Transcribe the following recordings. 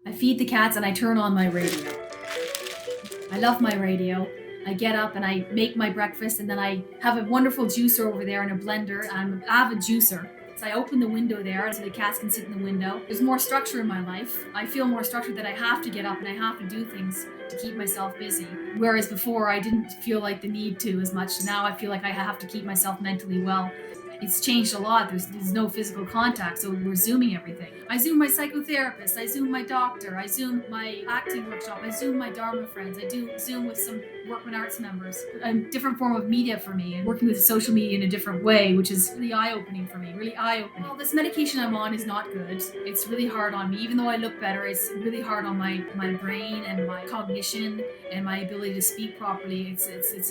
I feed the cats and I turn on my radio. I love my radio. I get up and I make my breakfast, and then I have a wonderful juicer over there and a blender. I'm an avid juicer. So I open the window there so the cats can sit in the window. There's more structure in my life. I feel more structured that I have to get up and I have to do things to keep myself busy. Whereas before I didn't feel like the need to as much. Now I feel like I have to keep myself mentally well. It's changed a lot. There's no physical contact, so we're Zooming everything. I Zoom my psychotherapist, I Zoom my doctor, I Zoom my acting workshop, I Zoom my Dharma friends, I do Zoom with some Workman Arts members. A different form of media for me, and working with social media in a different way, which is really eye-opening for me, really eye-opening. Well, this medication I'm on is not good. It's really hard on me. Even though I look better, it's really hard on my brain and my cognition and my ability to speak properly.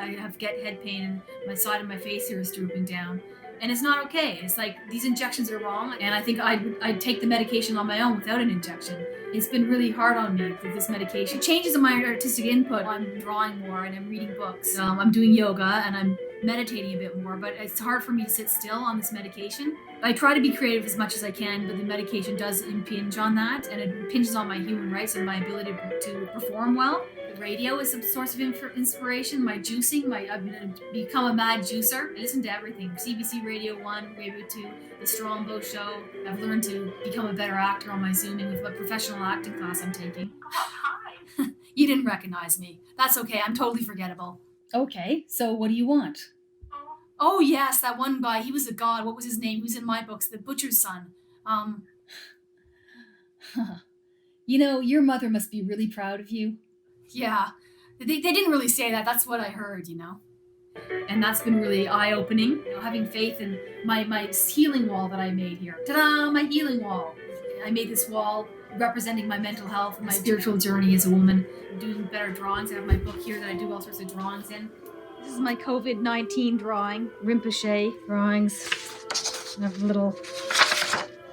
I have head pain, and my side of my face here is drooping down. And it's not okay. It's like these injections are wrong, and I think I'd take the medication on my own without an injection. It's been really hard on me with this medication. It changes in my artistic input. I'm drawing more and I'm reading books. I'm doing yoga and I'm meditating a bit more, but it's hard for me to sit still on this medication. I try to be creative as much as I can, but the medication does impinge on that, and it impinges on my human rights and my ability to perform well. The radio is a source of inspiration. My juicing, I've become a mad juicer. I listen to everything. CBC Radio 1, Radio 2, The Strongbow Show. I've learned to become a better actor on my Zooming with what professional acting class I'm taking. Hi. You didn't recognize me. That's okay. I'm totally forgettable. Okay, so what do you want? Oh yes, that one guy. He was a god. What was his name? He was in my books. The butcher's son. You know, your mother must be really proud of you. Yeah, they didn't really say that. That's what I heard, you know. And that's been really eye-opening. You know, having faith in my healing wall that I made here. Ta-da! My healing wall. I made this wall representing my mental health and my spiritual journey as a woman. I'm doing better drawings. I have my book here that I do all sorts of drawings in. This is my COVID-19 drawing, Rinpoche drawings. I have little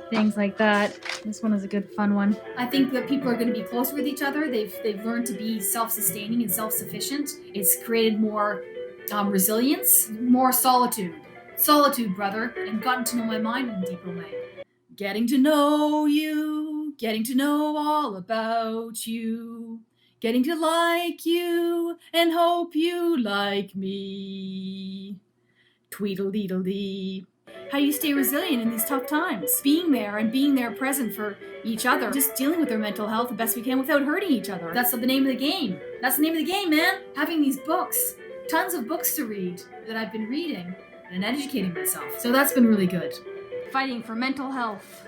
things like that. This one is a good fun one. I think that people are going to be closer with each other. They've learned to be self-sustaining and self-sufficient. It's created more resilience, more solitude. Solitude, brother, and gotten to know my mind in a deeper way. Getting to know you, getting to know all about you. Getting to like you and hope you like me. Tweedledee. How do you stay resilient in these tough times? Being there present for each other. Just dealing with their mental health the best we can without hurting each other. That's the name of the game. That's the name of the game, man. Having these books. Tons of books to read that I've been reading and educating myself. So that's been really good. Fighting for mental health.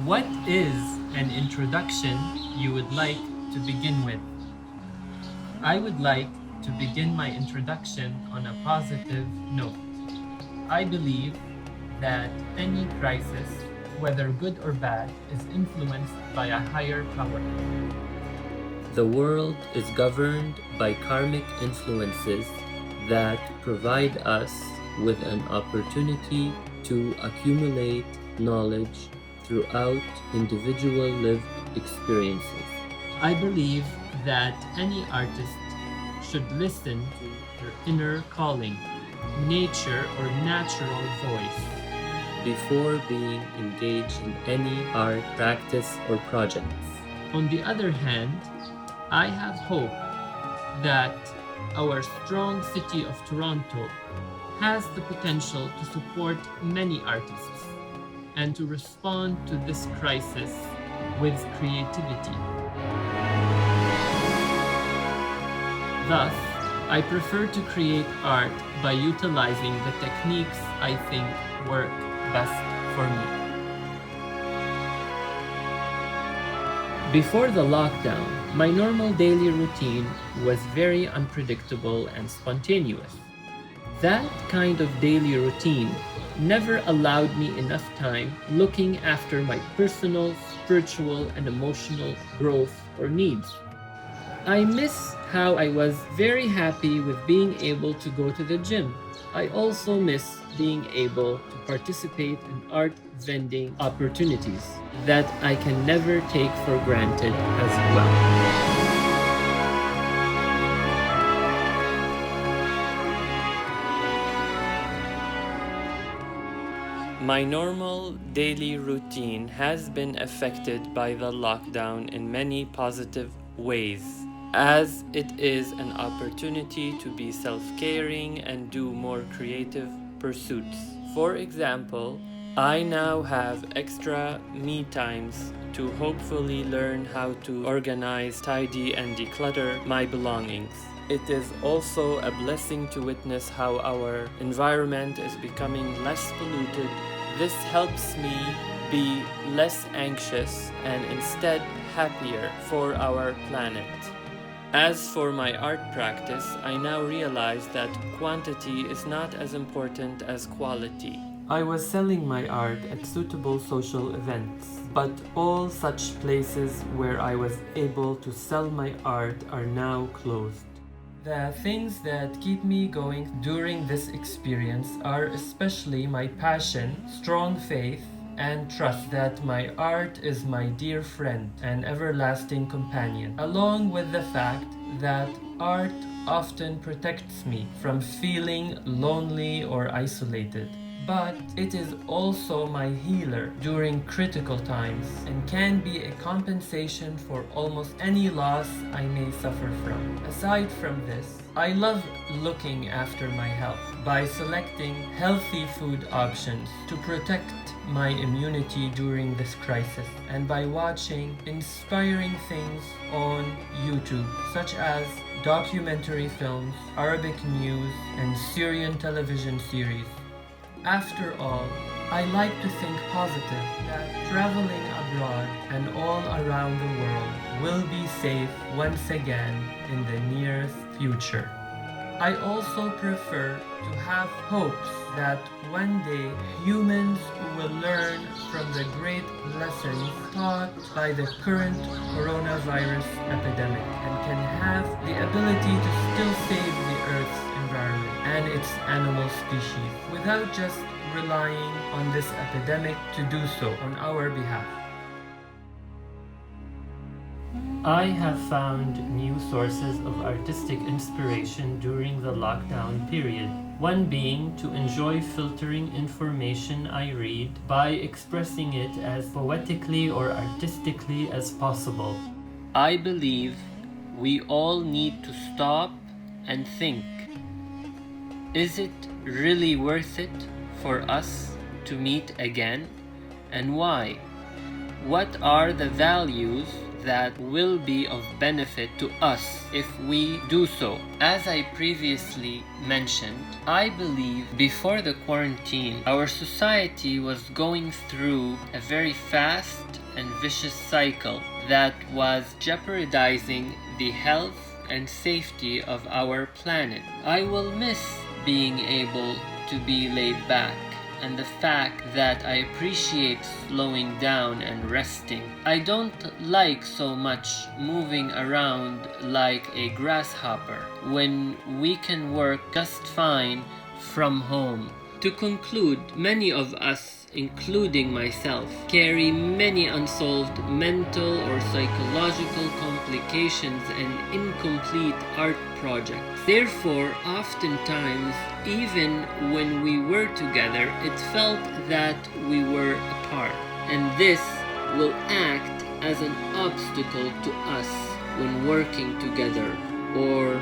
What is an introduction you would like to begin with? I would like to begin my introduction on a positive note. I believe that any crisis, whether good or bad, is influenced by a higher power. The world is governed by karmic influences that provide us with an opportunity to accumulate knowledge throughout individual lived experiences. I believe that any artist should listen to their inner calling, nature or natural voice, before being engaged in any art practice or projects. On the other hand, I have hope that our strong city of Toronto has the potential to support many artists and to respond to this crisis with creativity. Thus, I prefer to create art by utilizing the techniques I think work best for me. Before the lockdown, my normal daily routine was very unpredictable and spontaneous. That kind of daily routine never allowed me enough time looking after my personal, spiritual, and emotional growth or needs. I miss how I was very happy with being able to go to the gym. I also miss being able to participate in art vending opportunities that I can never take for granted as well. My normal daily routine has been affected by the lockdown in many positive ways, as it is an opportunity to be self-caring and do more creative pursuits. For example, I now have extra me times to hopefully learn how to organize, tidy, and declutter my belongings. It is also a blessing to witness how our environment is becoming less polluted. This helps me be less anxious and instead happier for our planet. As for my art practice, I now realize that quantity is not as important as quality. I was selling my art at suitable social events, but all such places where I was able to sell my art are now closed. The things that keep me going during this experience are especially my passion, strong faith, and trust that my art is my dear friend and everlasting companion, along with the fact that art often protects me from feeling lonely or isolated. But it is also my healer during critical times and can be a compensation for almost any loss I may suffer from. Aside from this, I love looking after my health by selecting healthy food options to protect my immunity during this crisis, and by watching inspiring things on YouTube, such as documentary films, Arabic news, and Syrian television series. After all, I like to think positive that traveling abroad and all around the world will be safe once again in the nearest future. I also prefer to have hopes that one day humans will learn from the great lessons taught by the current coronavirus epidemic and can have the ability to still save the Earth's environment and its animal species without just relying on this epidemic to do so on our behalf. I have found new sources of artistic inspiration during the lockdown period. One being to enjoy filtering information I read by expressing it as poetically or artistically as possible. I believe we all need to stop and think. Is it really worth it for us to meet again? And why? What are the values that will be of benefit to us if we do so? As I previously mentioned, I believe before the quarantine, our society was going through a very fast and vicious cycle that was jeopardizing the health and safety of our planet. I will miss being able to be laid back and the fact that I appreciate slowing down and resting. I don't like so much moving around like a grasshopper when we can work just fine from home. To conclude, many of us, including myself, carry many unsolved mental or psychological complications and incomplete art projects. Therefore, oftentimes, even when we were together, it felt that we were apart. And this will act as an obstacle to us when working together or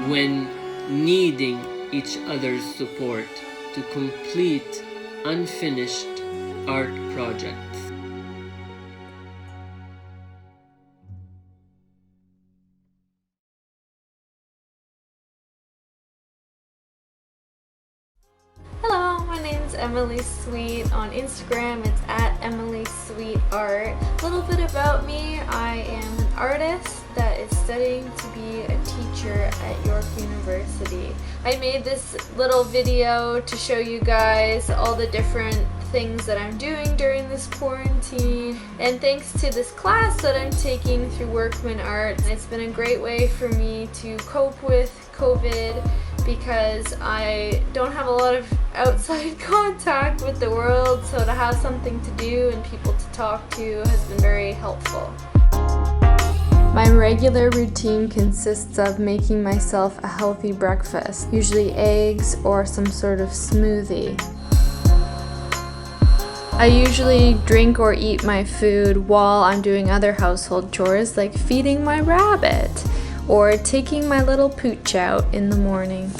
when needing each other's support to complete unfinished art projects. Hello, my name's Emily Sweet. On Instagram, it's at Emily Sweet Art. A little bit about me: I am an artist that is studying to be a teacher at York University. I made this little video to show you guys all the different things that I'm doing during this quarantine. And thanks to this class that I'm taking through Workman Art, it's been a great way for me to cope with COVID because I don't have a lot of outside contact with the world, so to have something to do and people to talk to has been very helpful. My regular routine consists of making myself a healthy breakfast, usually eggs or some sort of smoothie. I usually drink or eat my food while I'm doing other household chores like feeding my rabbit or taking my little pooch out in the morning.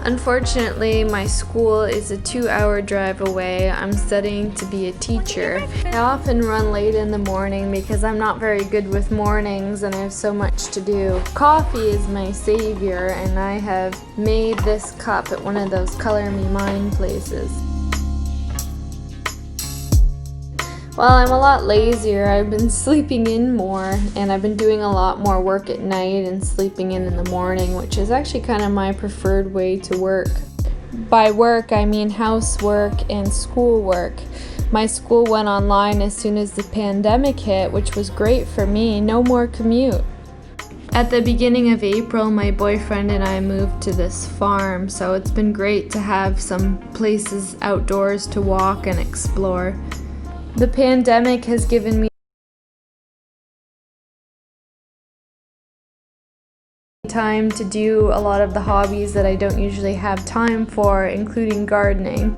Unfortunately, my school is a 2-hour drive away. I'm studying to be a teacher. I often run late in the morning because I'm not very good with mornings and I have so much to do. Coffee is my savior, and I have made this cup at one of those Color Me Mine places. Well, I'm a lot lazier. I've been sleeping in more, and I've been doing a lot more work at night and sleeping in the morning, which is actually kind of my preferred way to work. By work, I mean housework and schoolwork. My school went online as soon as the pandemic hit, which was great for me. No more commute. At the beginning of April, my boyfriend and I moved to this farm, so it's been great to have some places outdoors to walk and explore. The pandemic has given me time to do a lot of the hobbies that I don't usually have time for, including gardening.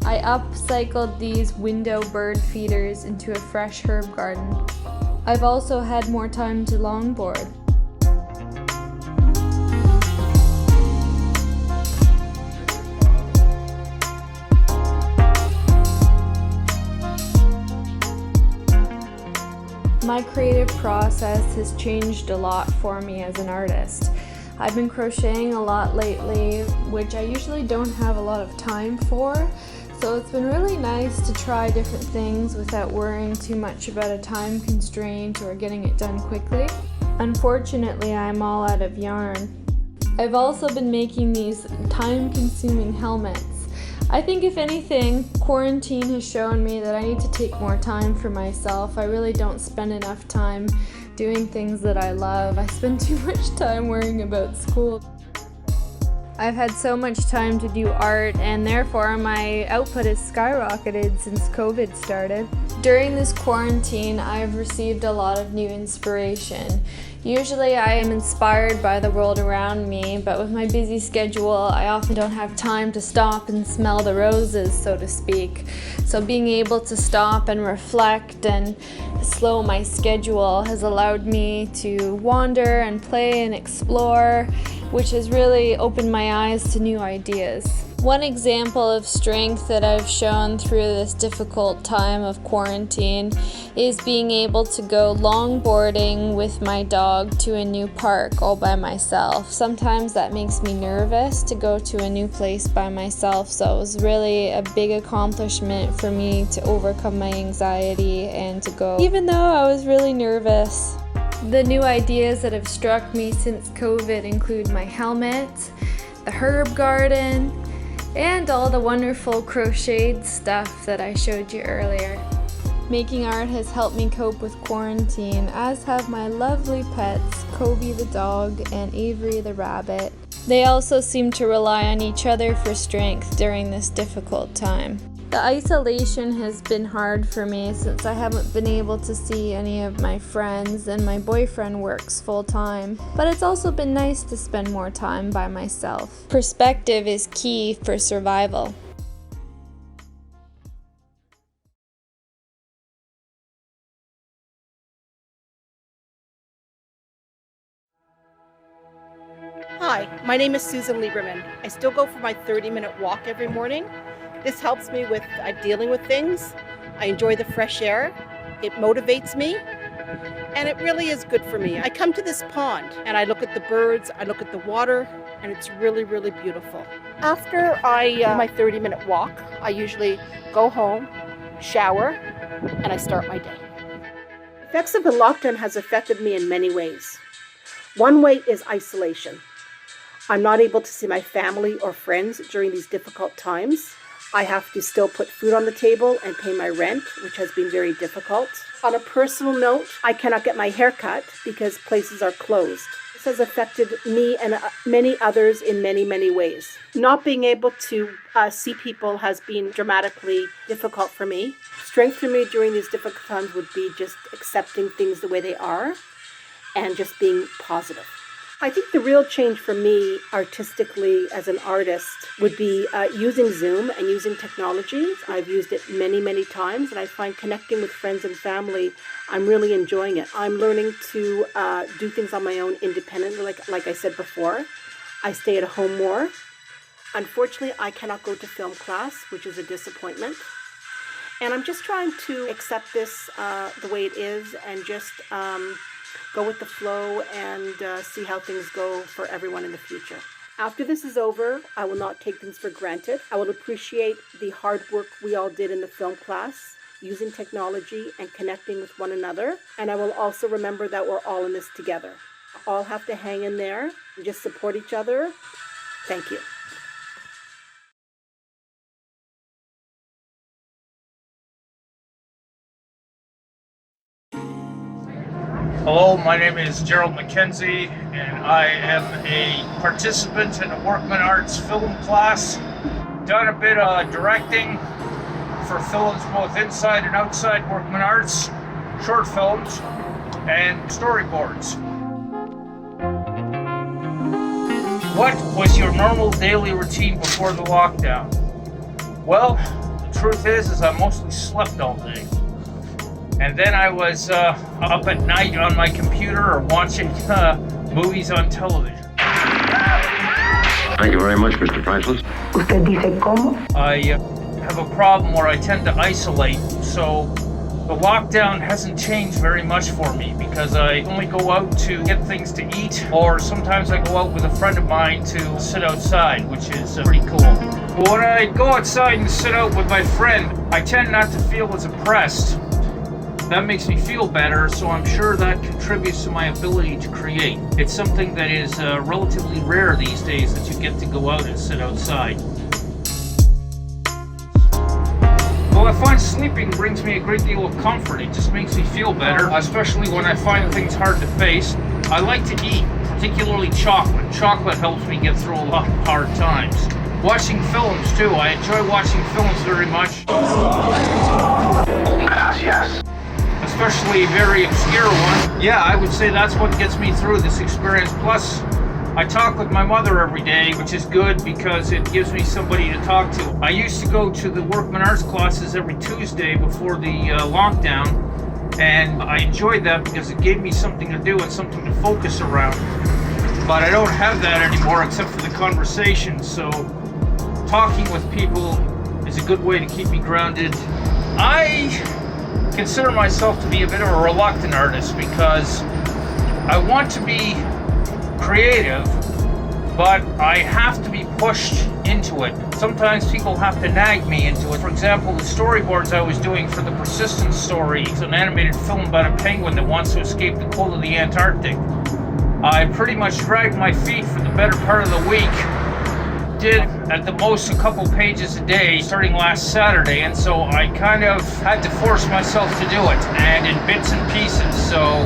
I upcycled these window bird feeders into a fresh herb garden. I've also had more time to longboard. My creative process has changed a lot for me as an artist. I've been crocheting a lot lately, which I usually don't have a lot of time for, so it's been really nice to try different things without worrying too much about a time constraint or getting it done quickly. Unfortunately, I'm all out of yarn. I've also been making these time-consuming helmets. I think if anything, quarantine has shown me that I need to take more time for myself. I really don't spend enough time doing things that I love. I spend too much time worrying about school. I've had so much time to do art, and therefore my output has skyrocketed since COVID started. During this quarantine, I've received a lot of new inspiration. Usually I am inspired by the world around me, but with my busy schedule, I often don't have time to stop and smell the roses, so to speak. So being able to stop and reflect and slow my schedule has allowed me to wander and play and explore, which has really opened my eyes to new ideas. One example of strength that I've shown through this difficult time of quarantine is being able to go longboarding with my dog to a new park all by myself. Sometimes that makes me nervous to go to a new place by myself, so it was really a big accomplishment for me to overcome my anxiety and to go, even though I was really nervous. The new ideas that have struck me since COVID include my helmet, the herb garden, and all the wonderful crocheted stuff that I showed you earlier. Making art has helped me cope with quarantine, as have my lovely pets, Kobe the dog and Avery the rabbit. They also seem to rely on each other for strength during this difficult time. The isolation has been hard for me since I haven't been able to see any of my friends and my boyfriend works full time, but it's also been nice to spend more time by myself. Perspective is key for survival. Hi, my name is Susan Lieberman. I still go for my 30-minute walk every morning. This helps me with dealing with things. I enjoy the fresh air. It motivates me, and it really is good for me. I come to this pond and I look at the birds, I look at the water, and it's really, really beautiful. After my 30-minute walk, I usually go home, shower, and I start my day. The effects of the lockdown has affected me in many ways. One way is isolation. I'm not able to see my family or friends during these difficult times. I have to still put food on the table and pay my rent, which has been very difficult. On a personal note, I cannot get my hair cut because places are closed. This has affected me and many others in many, many ways. Not being able to see people has been dramatically difficult for me. Strength for me during these difficult times would be just accepting things the way they are and just being positive. I think the real change for me artistically as an artist would be using Zoom and using technology. I've used it many, many times, and I find connecting with friends and family, I'm really enjoying it. I'm learning to do things on my own independently, like I said before. I stay at home more. Unfortunately, I cannot go to film class, which is a disappointment. And I'm just trying to accept this the way it is and just go with the flow and see how things go for everyone in the future. After this is over, I will not take things for granted. I will appreciate the hard work we all did in the film class, using technology and connecting with one another. And I will also remember that we're all in this together. All have to hang in there and just support each other. Thank you. Hello, my name is Gerald McKenzie, and I am a participant in a Workman Arts film class. Done a bit of directing for films both inside and outside Workman Arts, short films, and storyboards. What was your normal daily routine before the lockdown? Well, the truth is I mostly slept all day. And then I was up at night on my computer or watching movies on television. Thank you very much, Mr. Priceless. ¿Usted dice cómo? I have a problem where I tend to isolate, so the lockdown hasn't changed very much for me because I only go out to get things to eat, or sometimes I go out with a friend of mine to sit outside, which is pretty cool. But when I go outside and sit out with my friend, I tend not to feel as oppressed. That makes me feel better, so I'm sure that contributes to my ability to create. It's something that is relatively rare these days that you get to go out and sit outside. Well, I find sleeping brings me a great deal of comfort. It just makes me feel better, especially when I find things hard to face. I like to eat, particularly chocolate. Chocolate helps me get through a lot of hard times. Watching films too. I enjoy watching films very much. Yes. Especially a very obscure one. Yeah, I would say that's what gets me through this experience. Plus, I talk with my mother every day, which is good because it gives me somebody to talk to. I used to go to the Workman Arts classes every Tuesday before the lockdown, and I enjoyed that because it gave me something to do and something to focus around. But I don't have that anymore except for the conversation, so talking with people is a good way to keep me grounded. I consider myself to be a bit of a reluctant artist because I want to be creative, but I have to be pushed into it. Sometimes people have to nag me into it. For example, the storyboards I was doing for the Persistence story, it's an animated film about a penguin that wants to escape the cold of the Antarctic. I pretty much dragged my feet for the better part of the week. Did at the most a couple pages a day starting last Saturday, and so I kind of had to force myself to do it, and in bits and pieces. So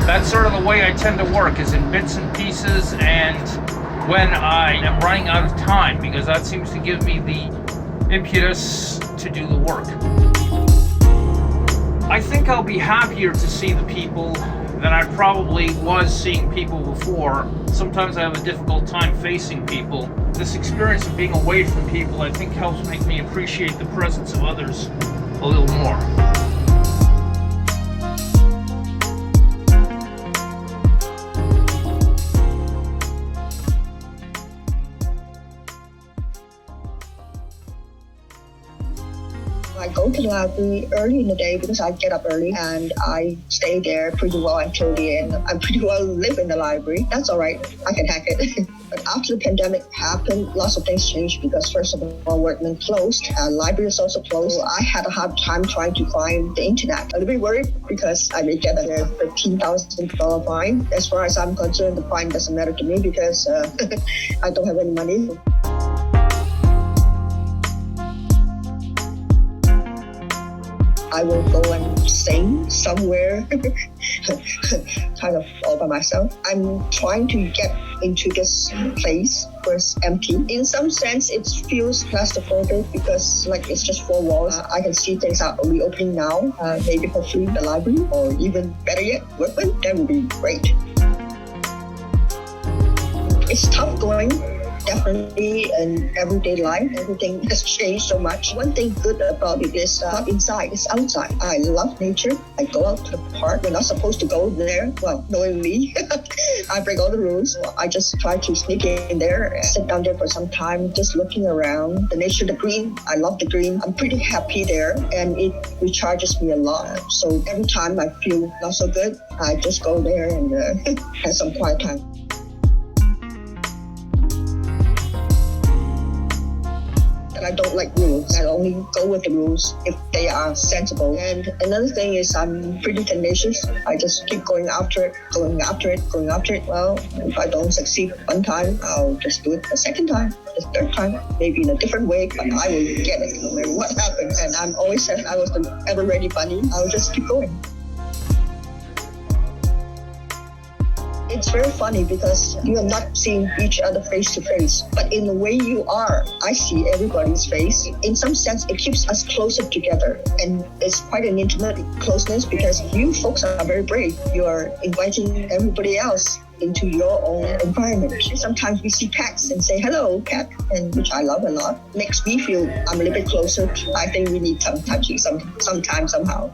that's sort of the way I tend to work, is in bits and pieces and when I am running out of time, because that seems to give me the impetus to do the work. I think I'll be happier to see the people than I probably was seeing people before. Sometimes I have a difficult time facing people. This experience of being away from people, I think, helps make me appreciate the presence of others a little more. I go to the library early in the day because I get up early and I stay there pretty well until the end. I pretty well live in the library. That's all right. I can hack it. But after the pandemic happened, lots of things changed because first of all, Workman closed. Library is also closed. I had a hard time trying to find the internet. A little bit worried because I may get a $15,000 fine. As far as I'm concerned, the fine doesn't matter to me because I don't have any money. I will go and sing somewhere, kind of all by myself. I'm trying to get into this place where it's empty. In some sense, it feels claustrophobic because like it's just four walls. I can see things are reopening now. Maybe hopefully the library, or even better yet, Workman. That would be great. It's tough going. Definitely in everyday life, everything has changed so much. One thing good about it is not inside, it's outside. I love nature. I go out to the park. We're not supposed to go there. Well, knowing me, I break all the rules. I just try to sneak in there, sit down there for some time, just looking around. The nature, the green, I love the green. I'm pretty happy there, and it recharges me a lot. So every time I feel not so good, I just go there and have some quiet time. I don't like rules. I only go with the rules if they are sensible. And another thing is I'm pretty tenacious. I just keep going after it. Well, if I don't succeed one time, I'll just do it the second time, the third time, maybe in a different way, but I will get it no matter what happens. And I'm always said I was the ever-ready bunny. I'll just keep going. It's very funny because you are not seeing each other face to face, but in the way you are, I see everybody's face. In some sense, it keeps us closer together, and it's quite an intimate closeness because you folks are very brave. You are inviting everybody else into your own environment. Sometimes we see cats and say, hello, cat, and which I love a lot. Makes me feel I'm a little bit closer. I think we need some touching sometime, somehow.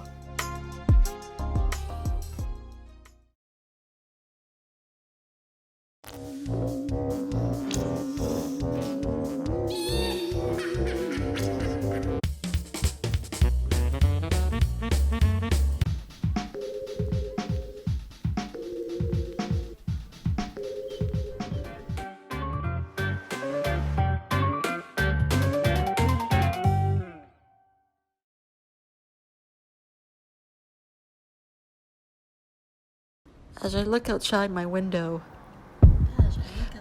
As I look outside my window,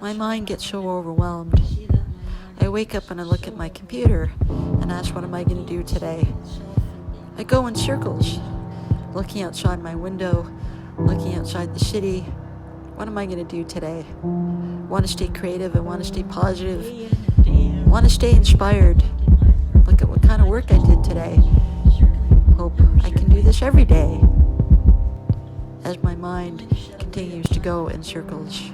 my mind gets so overwhelmed. I wake up and I look at my computer and ask, what am I going to do today? I go in circles, looking outside my window, looking outside the city. What am I going to do today? Want to stay creative, I want to stay positive, want to stay inspired. Look at what kind of work I did today. Hope I can do this every day. As my mind continues to go in circles.